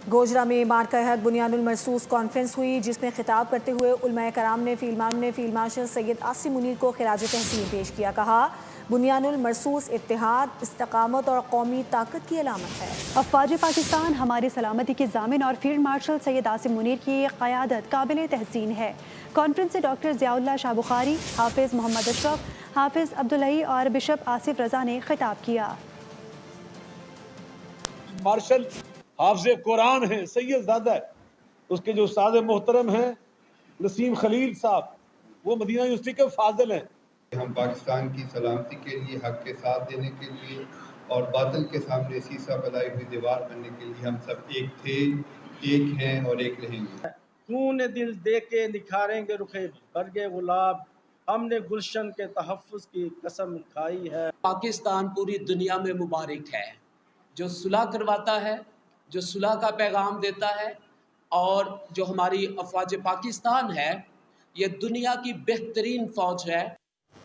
गोजरा में मार्का हक बुनियानुल मरसूस कॉन्फ्रेंस हुई, जिसमें खिताब करते हुए उलमाए कराम ने फील्ड मार्शल सैयद आसिम मुनीर को खिराज तहसीन पेश किया। कहा, बुनियानुल मरसूस इत्तेहाद, इस्तकामत और कौमी ताकत की अलामत है। अफवाज पाकिस्तान हमारी सलामती के ज़ामिन और फील्ड मार्शल सैयद आसिम मुनीर की क़यादत काबिल तहसीन है। कॉन्फ्रेंस से डॉक्टर ज़ियाउल्लाह शाह बुखारी, हाफिज़ मोहम्मद अशरफ, हाफिज़ अब्दुल्लई और बिशप आसिफ रज़ा ने खिताब किया। मार्शल हाफिज़ कुरान है, सैयद ज़ादा है, उसके जो उस्ताद मोहतरम हैं नसीम खलील साहब, वो मदीना यूनिवर्सिटी के फाजिल हैं। हम पाकिस्तान की सलामती के लिए, हक के साथ देने के लिए और बातिल के सामने सीसा बनाई हुई दीवार बनने के लिए हम सब एक थे, एक हैं और एक रहेंगे। खून दिल दे के निखारेंगे रुखे बरगे गुलाब, हमने गुलशन के तहफ़्फ़ुज़ की कसम खाई है। पाकिस्तान पूरी दुनिया में मुबारक है, जो सुलह करवाता है, जो सुलह का पैगाम देता है। और जो हमारी अफवाज पाकिस्तान है, ये दुनिया की बेहतरीन फ़ौज है।